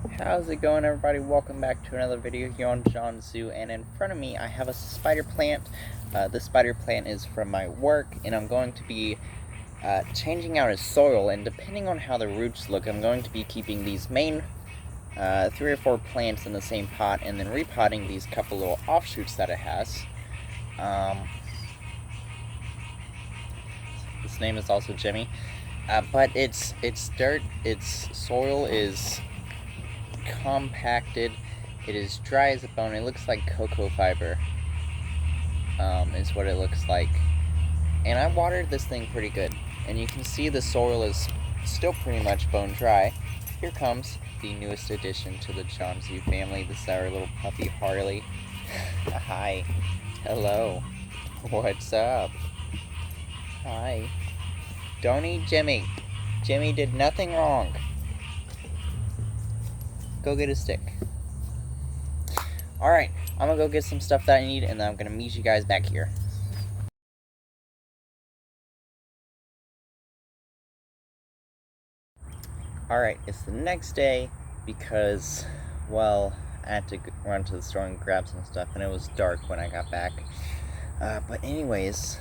How's it going, everybody? Welcome back to another video here on John's Zoo, and in front of me I have a spider plant. This spider plant is from my work, and I'm going to be changing out its soil, and depending on how the roots look, I'm going to be keeping these main 3 or 4 plants in the same pot, and then repotting these couple little offshoots that it has. His name is also Jimmy, but its dirt, its soil is compacted. It is dry as a bone. It looks like cocoa fiber, is what it looks like. And I watered this thing pretty good, and you can see the soil is still pretty much bone dry. Here comes the newest addition to the John Zoo family. This is our little puppy Harley. Hi. Hello. What's up? Hi. Don't eat Jimmy. Jimmy did nothing wrong. Go get a stick. Alright, I'm gonna go get some stuff that I need, and then I'm gonna meet you guys back here. Alright, it's the next day because, well, I had to run to the store and grab some stuff, and it was dark when I got back. But anyways,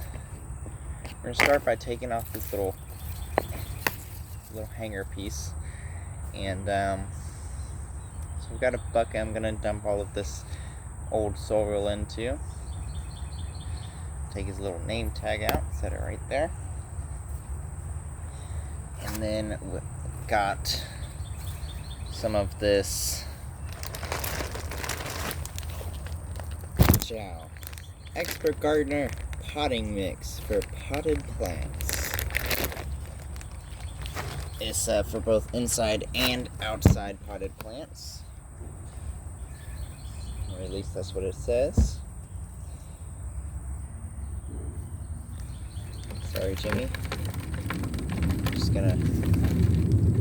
we're gonna start by taking off this little hanger piece, and so we've got a bucket I'm gonna dump all of this old soil into. Take his little name tag out, set it right there. And then we've got some of this Expert Gardener potting mix for potted plants. It's for both inside and outside potted plants. Or at least that's what it says. Sorry, Jimmy. I'm just gonna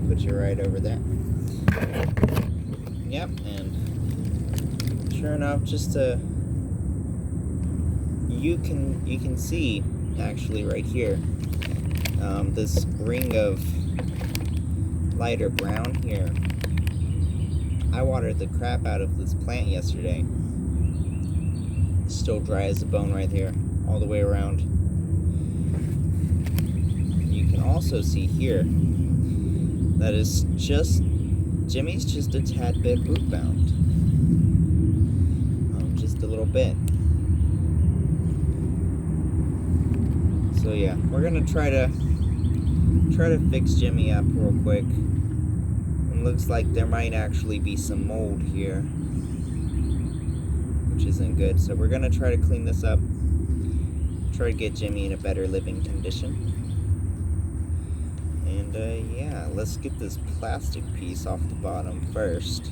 put you right over there. Yep, and sure enough, you can see actually right here, this ring of lighter brown here. I watered the crap out of this plant yesterday. It's still dry as a bone right here, all the way around. You can also see here that is Jimmy's just a tad bit root bound. Just a little bit. So yeah, we're gonna try to fix Jimmy up real quick. It looks like there might actually be some mold here, which isn't good. So we're gonna try to clean this up, try to get Jimmy in a better living condition. And yeah, let's get this plastic piece off the bottom first.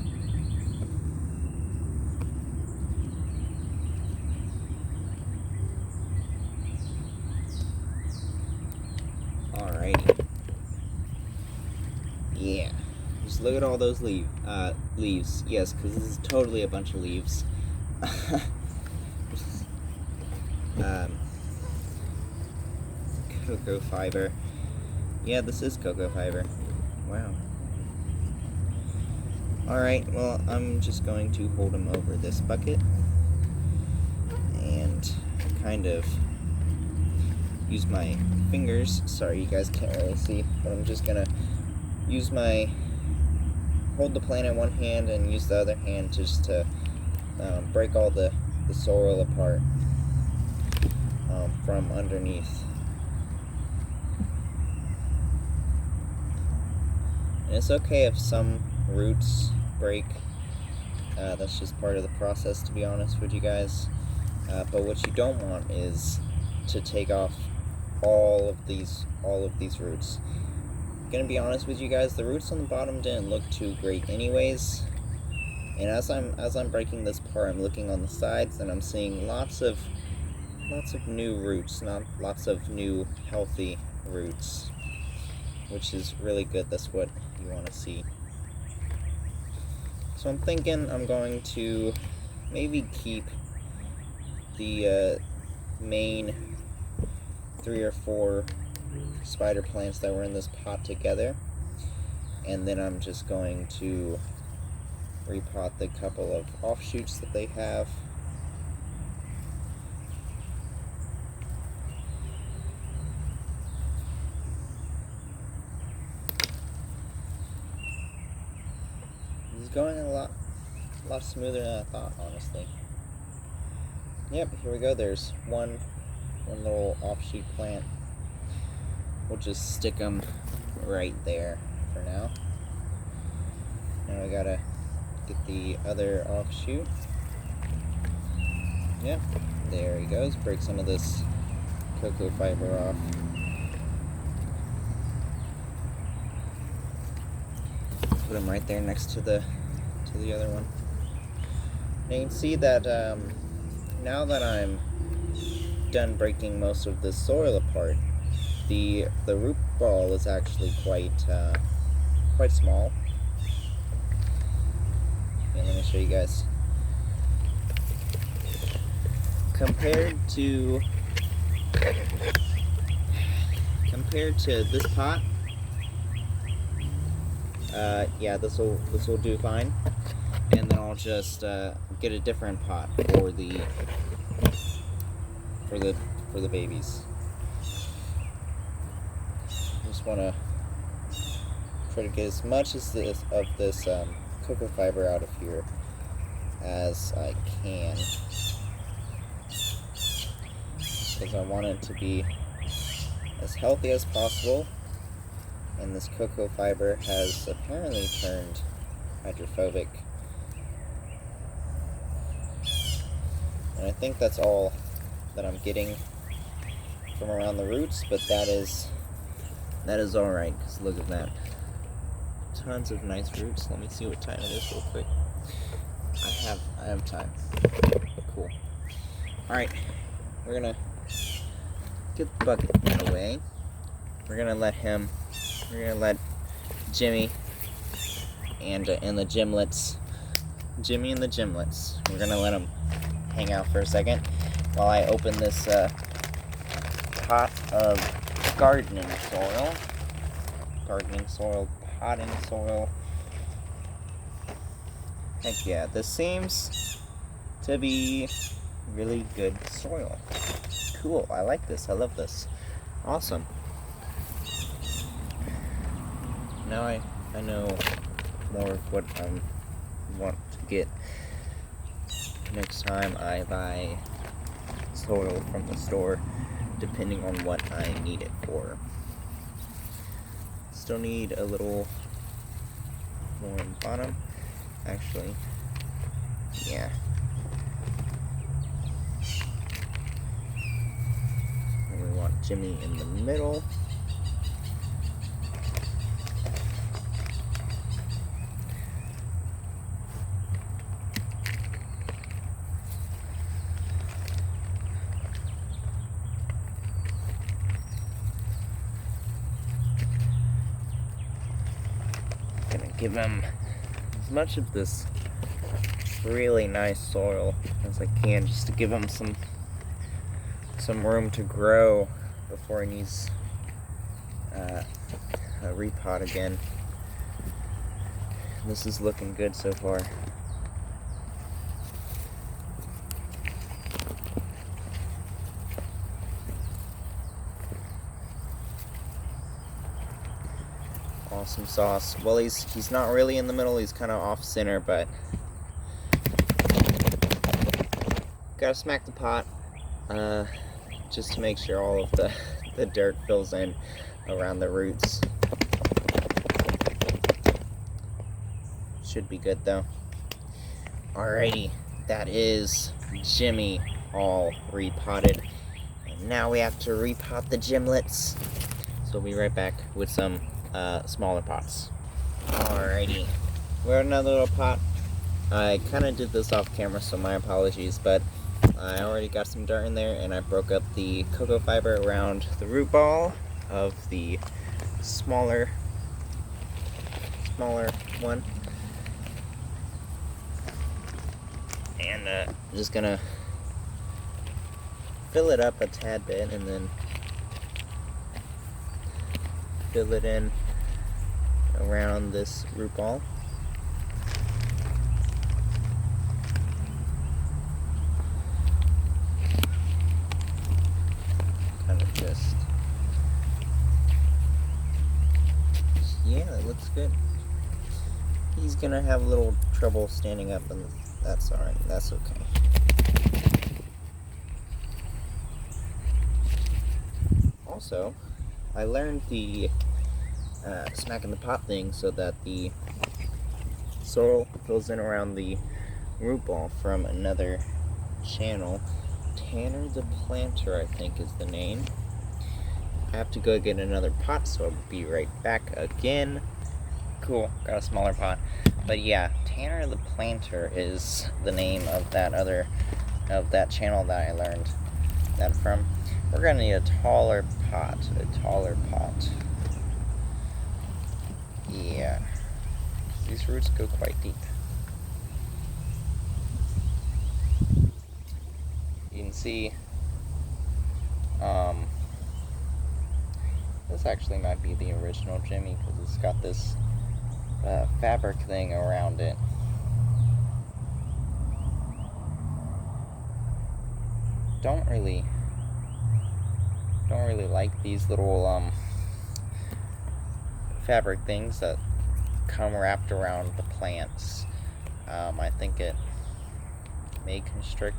Alrighty. Yeah. Just look at all those leaves. Yes, because this is totally a bunch of leaves. Cocoa fiber. Yeah, this is cocoa fiber. Wow. Alright, well, I'm just going to hold him over this bucket and kind of use my fingers. Sorry, you guys can't really see, but I'm just gonna hold the plant in one hand and use the other hand just to break all the soil apart from underneath. And it's okay if some roots break. That's just part of the process, to be honest with you guys. But what you don't want is to take off all of these roots. Gonna be honest with you guys, the roots on the bottom didn't look too great anyways. And as I'm breaking this apart, I'm looking on the sides and I'm seeing lots of new roots, not lots of new healthy roots, which is really good. That's what you want to see. So I'm thinking I'm going to maybe keep the main 3 or 4 spider plants that were in this pot together, and then I'm just going to repot the couple of offshoots that they have. This is going a lot smoother than I thought, honestly. Yep, here we go. There's one little offshoot plant. We'll just stick them right there for now. Now we gotta get the other offshoot. Yep, there he goes. Break some of this cocoa fiber off. Put him right there next to the other one. Now you can see that now that I'm done breaking most of this soil apart, the root ball is actually quite small. And let me show you guys. Compared to this pot, yeah, this will do fine. And then I'll just get a different pot for the babies. Just want to try to get as much of this cocoa fiber out of here as I can, because I want it to be as healthy as possible. And this cocoa fiber has apparently turned hydrophobic. And I think that's all that I'm getting from around the roots, but that is alright, because look at that. Tons of nice roots. Let me see what time it is real quick. I have time. Cool. Alright, we're gonna get the bucket away. We're gonna let Jimmy and the gimlets, we're gonna let them hang out for a second while I open this pot of gardening soil, potting soil. Heck yeah, this seems to be really good soil. Cool, I like this, I love this. Awesome. Now I know more of what I want to get next time I buy soil from the store, depending on what I need it for. Still need a little more on the bottom, actually. Yeah. And we want Jimmy in the middle. Give him as much of this really nice soil as I can, just to give him some room to grow before he needs a repot again. This is looking good so far. Awesome sauce. Well, he's not really in the middle, he's kind of off center, but gotta smack the pot just to make sure all of the dirt fills in around the roots. Should be good though. Alrighty, that is Jimmy all repotted. And now we have to repot the gimlets. So we'll be right back with some smaller pots. Alrighty, we're in another little pot. I kind of did this off camera, so my apologies, but I already got some dirt in there, and I broke up the cocoa fiber around the root ball of the smaller one. And I'm just gonna fill it up a tad bit and then fill it in around this root ball. he's gonna have a little trouble standing up, and that's alright, that's okay. Also, I learned the smack in the pot thing so that the sorrel fills in around the root ball from another channel. Tanner the Planter, I think, is the name. I have to go get another pot, so I'll be right back again. Cool, got a smaller pot. But yeah, Tanner the Planter is the name of that channel that I learned that from. We're gonna need a taller pot. Yeah, these roots go quite deep. You can see, this actually might be the original Jimmy because it's got this fabric thing around it. Don't really like these little fabric things that come wrapped around the plants. I think it may constrict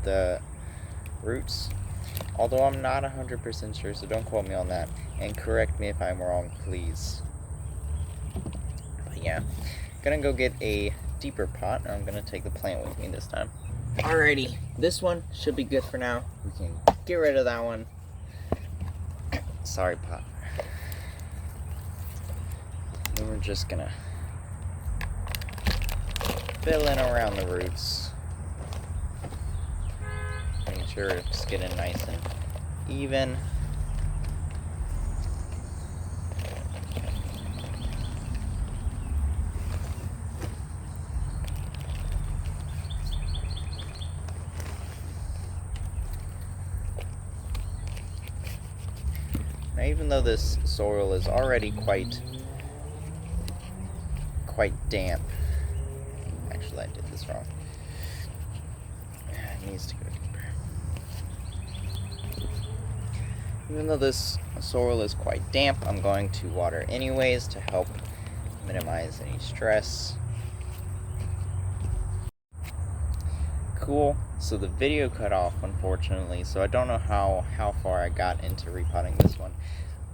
the roots, although I'm not 100% sure, so don't quote me on that, and correct me if I'm wrong, please. But yeah, gonna go get a deeper pot, and I'm gonna take the plant with me this time. Alrighty, this one should be good for now. We can get rid of that one. Sorry, pot. Then we're just gonna fill in around the roots. Making sure it's getting nice and even. Now, even though this soil is already quite damp, actually I did this wrong. It needs to go deeper. Even though this soil is quite damp, I'm going to water anyways to help minimize any stress. Cool. So the video cut off, unfortunately, so I don't know how far I got into repotting this one,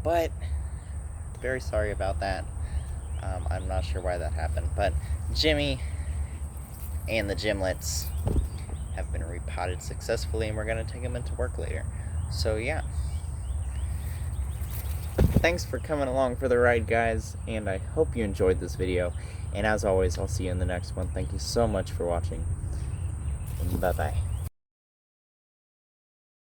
but very sorry about that. I'm not sure why that happened, but Jimmy and the gimlets have been repotted successfully, and we're going to take them into work later. So yeah, thanks for coming along for the ride, guys, and I hope you enjoyed this video, and as always, I'll see you in the next one. Thank you so much for watching. Bye-bye.